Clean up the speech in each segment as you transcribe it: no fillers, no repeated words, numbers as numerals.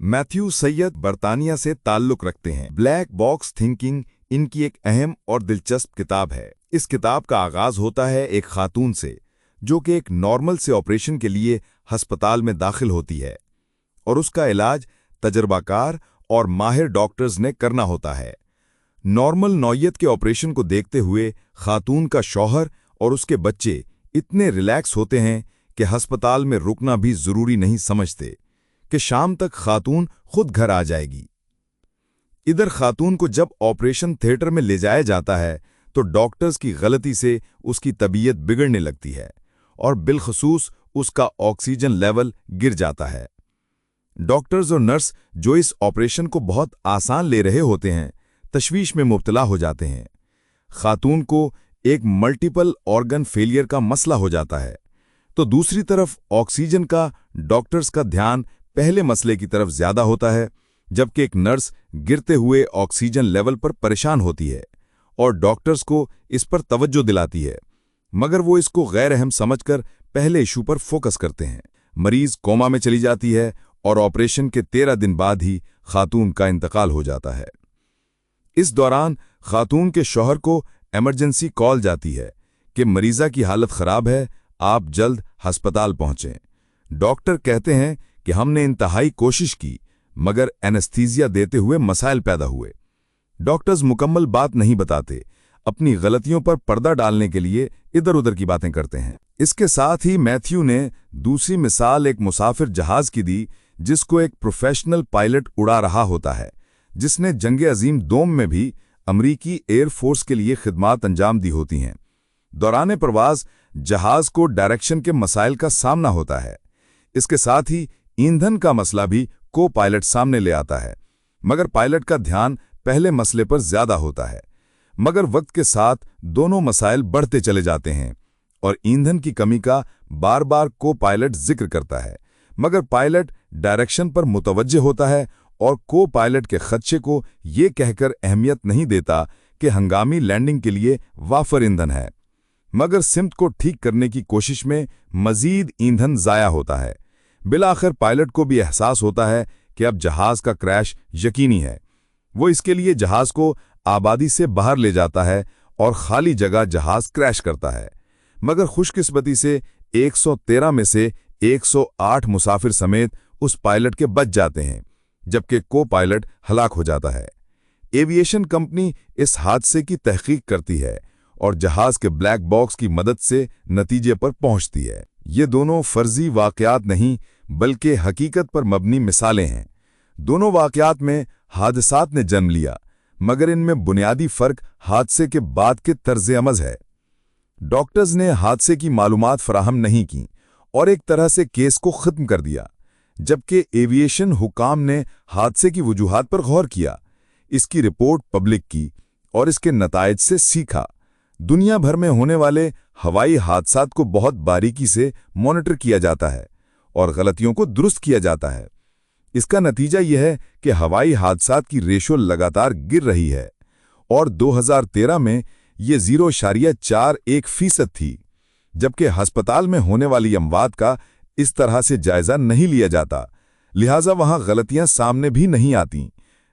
Matthew Syed बरतानिया से ताल्लुक रखते हैं। ब्लैक बॉक्स थिंकिंग इनकी एक अहम और दिलचस्प किताब है। इस किताब का आगाज होता है एक खातून से जो कि एक नॉर्मल से ऑपरेशन के लिए अस्पताल में दाखिल होती है और उसका इलाज तजर्बाकार और माहिर डॉक्टर्स ने करना होता है। नॉर्मल नौयत के ऑपरेशन को देखते हुए खातून का शौहर और उसके बच्चे इतने रिलैक्स होते हैं कि अस्पताल में रुकना भी जरूरी नहीं समझते कि शाम तक खातून खुद घर आ जाएगी। इधर खातून को जब ऑपरेशन थिएटर में ले जाया जाता है तो डॉक्टर्स की गलती से उसकी तबीयत बिगड़ने लगती है और बिलखसूस उसका ऑक्सीजन लेवल गिर जाता है। डॉक्टर्स और नर्स जो इस ऑपरेशन को बहुत आसान ले रहे होते हैं तशवीश में मुब्तला हो जाते हैं। खातून को एक मल्टीपल ऑर्गन फेलियर का मसला हो जाता है तो दूसरी तरफ ऑक्सीजन का डॉक्टर्स का ध्यान पहले मसले की तरफ ज्यादा होता है, जबकि एक नर्स गिरते हुए ऑक्सीजन लेवल पर परेशान होती है और डॉक्टर्स को इस पर तवज्जो दिलाती है, मगर वो इसको गैर अहम समझकर पहले इशू पर फोकस करते हैं। मरीज कोमा में चली जाती है और ऑपरेशन के 13 दिन बाद ही खातून का इंतकाल हो जाता है। इस दौरान खातून के शौहर को इमरजेंसी कॉल जाती है कि मरीजा की हालत खराब है, आप जल्द अस्पताल पहुंचें। डॉक्टर कहते हैं कि हमने इंतहाई कोशिश की मगर एनेस्थीसिया देते हुए मसाइल पैदा हुए। डॉक्टर्स मुकम्मल बात नहीं बताते, अपनी गलतियों पर पर्दा डालने के लिए इधर उधर की बातें करते हैं। इसके साथ ही मैथ्यू ने दूसरी मिसाल एक मुसाफिर जहाज की दी जिसको एक प्रोफेशनल पायलट उड़ा रहा होता है, जिसने जंगे अजीम दोम में भी अमरीकी एयरफोर्स के लिए खिदमात अंजाम दी होती हैं। दौरान प्रवास जहाज को डायरेक्शन के मसाइल का सामना होता है। इसके साथ ही ईंधन का मसला भी को पायलट सामने ले आता है, मगर पायलट का ध्यान पहले मसले पर ज्यादा होता है। मगर वक्त के साथ दोनों मसाइल बढ़ते चले जाते हैं और ईंधन की कमी का बार बार को पायलट जिक्र करता है, मगर पायलट डायरेक्शन पर मुतवज्जे होता है और को पायलट के खदशे को ये कहकर अहमियत नहीं देता कि हंगामी लैंडिंग के लिए वाफर ईंधन है, मगर सिमत को ठीक करने की कोशिश में मजीद ईंधन जाया होता है। बिलाखिर पायलट को भी एहसास होता है कि अब जहाज का क्रैश यकीनी है। वो इसके लिए जहाज को आबादी से बाहर ले जाता है और खाली जगह जहाज क्रैश करता है, मगर खुशकिस्मती से 113 में से 108 मुसाफिर समेत उस पायलट के बच जाते हैं, जबकि को पायलट हलाक हो जाता है। एविएशन कंपनी इस हादसे की तहकीक करती है और जहाज के ब्लैक बॉक्स की मदद से नतीजे पर पहुंचती है। ये दोनों फर्जी वाकयात नहीं बल्कि हकीकत पर मबनी मिसालें हैं। दोनों वाकयात में हादसात ने जन्म लिया, मगर इनमें बुनियादी फर्क हादसे के बाद के तर्ज अमल है। डॉक्टर्स ने हादसे की मालूमात फराहम नहीं की और एक तरह से केस को खत्म कर दिया, जबकि एविएशन हुकाम ने हादसे की वजूहात पर गौर किया, इसकी रिपोर्ट पब्लिक की और इसके नताइज से सीखा। दुनिया भर में होने वाले हवाई हादसात को बहुत बारीकी से मॉनिटर किया जाता है और गलतियों को दुरुस्त किया जाता है। इसका नतीजा यह है कि हवाई हादसात की रेशो लगातार गिर रही है और 2013 में ये 0.41% थी, जबकि अस्पताल में होने वाली अमवात का इस तरह से जायजा नहीं लिया जाता, लिहाजा वहां गलतियां सामने भी नहीं आती,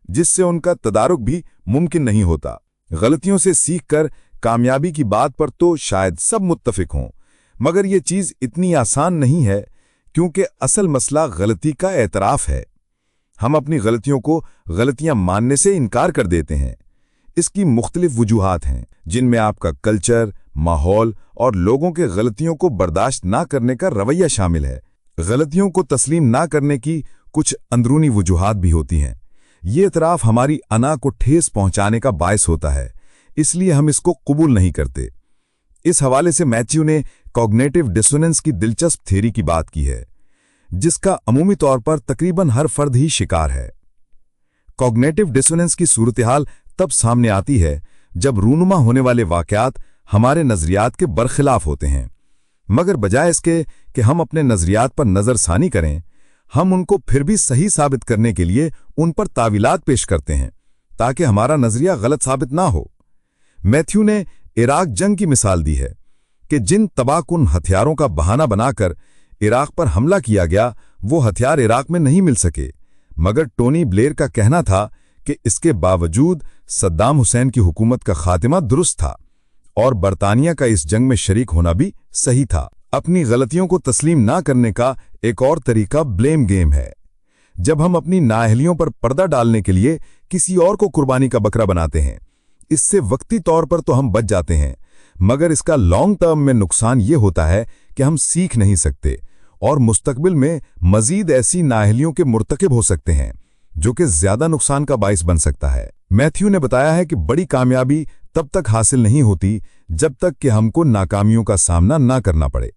जिससे उनका तदारुक भी मुमकिन नहीं होता। गलतियों से सीखकर कामयाबी की बात पर तो शायद सब मुत्तफिक हों, मगर यह चीज इतनी आसान नहीं है, क्योंकि असल मसला गलती का एतराफ है। हम अपनी गलतियों को गलतियां मानने से इनकार कर देते हैं। इसकी मुख्तलिफ वजूहात हैं, जिनमें आपका कल्चर, माहौल और लोगों के गलतियों को बर्दाश्त ना करने का रवैया शामिल है। गलतियों को तस्लीम ना करने की कुछ अंदरूनी वजूहात भी होती हैं। ये एतराफ हमारी अना को ठेस पहुंचाने का बायस होता है, इसलिए हम इसको कबूल नहीं करते। इस हवाले से मैथ्यू ने कॉग्निटिव डिसोनेंस की दिलचस्प थ्योरी की बात की है, जिसका अमूमी तौर पर तकरीबन हर फर्द ही शिकार है। कॉग्निटिव डिसोनेंस की सूरत-ए-हाल तब सामने आती है जब रूनुमा होने वाले वाकयात हमारे नजरियात के बरखिलाफ होते हैं, मगर बजाय इसके कि हम अपने नजरियात पर नजरसानी करें, हम उनको फिर भी सही साबित करने के लिए उन पर तावीलात पेश करते हैं ताकि हमारा नजरिया गलत साबित ना हो। मैथ्यू ने इराक जंग की मिसाल दी है कि जिन तबाहकुन हथियारों का बहाना बनाकर इराक पर हमला किया गया वो हथियार इराक में नहीं मिल सके, मगर टोनी ब्लेयर का कहना था कि इसके बावजूद सद्दाम हुसैन की हुकूमत का खात्मा दुरुस्त था और बरतानिया का इस जंग में शरीक होना भी सही था। अपनी गलतियों को तस्लीम ना करने का एक और तरीका ब्लेम गेम है। जब हम अपनी नाअहलियों पर पर्दा डालने के लिए किसी और को कुर्बानी का बकरा बनाते हैं, इससे वक्ती तौर पर तो हम बच जाते हैं, मगर इसका लॉन्ग टर्म में नुकसान ये होता है कि हम सीख नहीं सकते और मुस्तकबिल में मजीद ऐसी नाअहलियों के मुर्तकिब हो सकते हैं जो कि ज्यादा नुकसान का बाइस बन सकता है। मैथ्यू ने बताया है कि बड़ी कामयाबी तब तक हासिल नहीं होती जब तक कि हमको नाकामियों का सामना ना करना पड़े।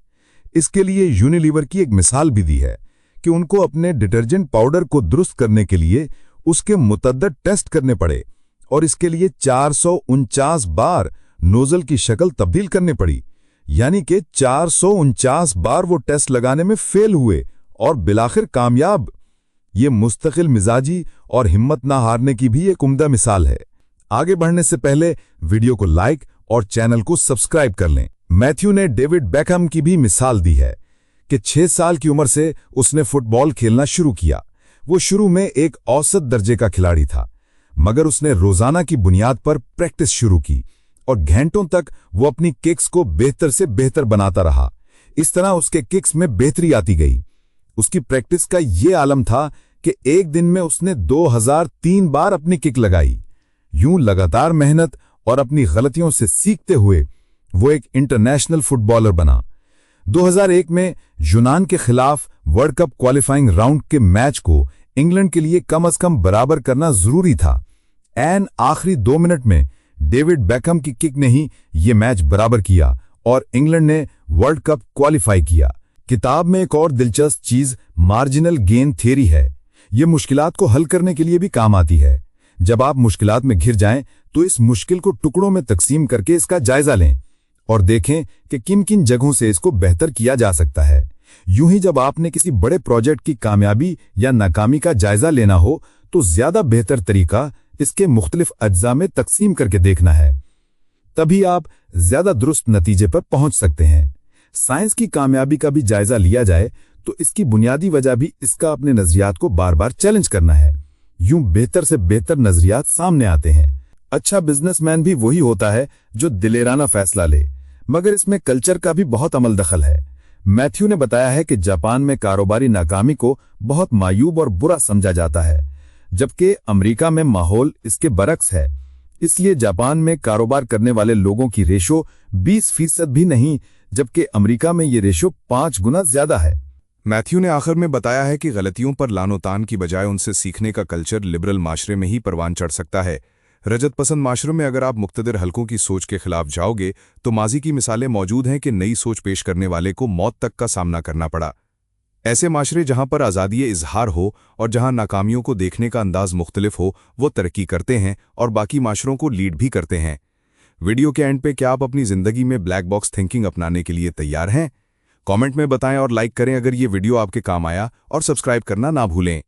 इसके लिए यूनिलीवर की एक मिसाल भी दी है कि उनको अपने डिटर्जेंट पाउडर को दुरुस्त करने के लिए उसके मुतअद्दिद टेस्ट करने पड़े और इसके लिए 449 बार नोजल की शक्ल तब्दील करनी पड़ी, यानी कि 449 बार वो टेस्ट लगाने में फेल हुए और बिलाखिर कामयाब। ये मुस्तकिल मिजाजी और हिम्मत ना हारने की भी एक उम्दा मिसाल है। आगे बढ़ने से पहले वीडियो को लाइक और चैनल को सब्सक्राइब कर लें। मैथ्यू ने डेविड बेकहम की भी मिसाल दी है कि 6 साल की उम्र से उसने फुटबॉल खेलना शुरू किया। वो शुरू में एक औसत दर्जे का खिलाड़ी था, मगर उसने रोजाना की बुनियाद पर प्रैक्टिस शुरू की और घंटों तक वो अपनी किक्स को बेहतर से बेहतर बनाता रहा। इस तरह उसके किक्स में बेहतरी आती गई। उसकी प्रैक्टिस का ये आलम था कि एक दिन में उसने 2003 बार अपनी किक लगाई। यूं लगातार मेहनत और अपनी गलतियों से सीखते हुए वो एक इंटरनेशनल फुटबॉलर बना। 2001 में यूनान के खिलाफ वर्ल्ड कप क्वालिफाइंग राउंड के मैच को इंग्लैंड के लिए कम से कम बराबर करना जरूरी था। एन आखिरी 2 मिनट में डेविड बेकहम की किक ने ही ये मैच बराबर किया और इंग्लैंड ने वर्ल्ड कप क्वालिफाई किया। किताब में एक और दिलचस्प चीज मार्जिनल गेन थ्योरी है। ये मुश्किलात को हल करने के लिए भी काम आती है। जब आप मुश्किलात में घिर जाएं तो इस मुश्किल को टुकड़ों में तकसीम करके इसका जायजा लें और देखें कि किन किन जगहों से इसको बेहतर किया जा सकता है। यूं ही जब आपने किसी बड़े प्रोजेक्ट की कामयाबी या नाकामी का जायजा लेना हो तो ज्यादा बेहतर तरीका इसके मुख्तलिफ अज्जा में तकसीम करके देखना है। तभी आप ज्यादा दुरुस्त नतीजे पर पहुंच सकते हैं। साइंस की कामयाबी का भी जायजा लिया जाए तो इसकी बुनियादी वजह भी इसका अपने नजरियात को बार बार चैलेंज करना है। यूं बेहतर से बेहतर नजरियात सामने आते हैं। अच्छा बिजनेसमैन भी वही होता है जो दिलेराना फैसला ले, मगर इसमें कल्चर का भी बहुत अमल दखल है। मैथ्यू ने बताया है कि जापान में कारोबारी नाकामी को बहुत मायूब और बुरा समझा जाता है, जबकि अमेरिका में माहौल इसके बरक्स है। इसलिए जापान में कारोबार करने वाले लोगों की रेशो 20% भी नहीं, जबकि अमेरिका में ये रेशो 5 गुना ज्यादा है। मैथ्यू ने आखिर में बताया है कि गलतियों पर लानोतान की बजाय उनसे सीखने का कल्चर लिबरल माशरे में ही परवान चढ़ सकता है। रजत पसंद माशरों में अगर आप मुक्तदिर हलकों की सोच के खिलाफ जाओगे तो माजी की मिसालें मौजूद हैं कि नई सोच पेश करने वाले को मौत तक का सामना करना पड़ा। ऐसे माशरे जहां पर आज़ादी इजहार हो और जहां नाकामियों को देखने का अंदाज मुख्तलिफ हो, वो तरक्की करते हैं और बाकी माशरों को लीड भी करते हैं। वीडियो के एंड पे क्या आप अपनी जिंदगी में ब्लैक बॉक्स थिंकिंग अपनाने के लिए तैयार हैं? कमेंट में बताएं और लाइक करें अगर ये वीडियो आपके काम आया, और सब्सक्राइब करना ना भूलें।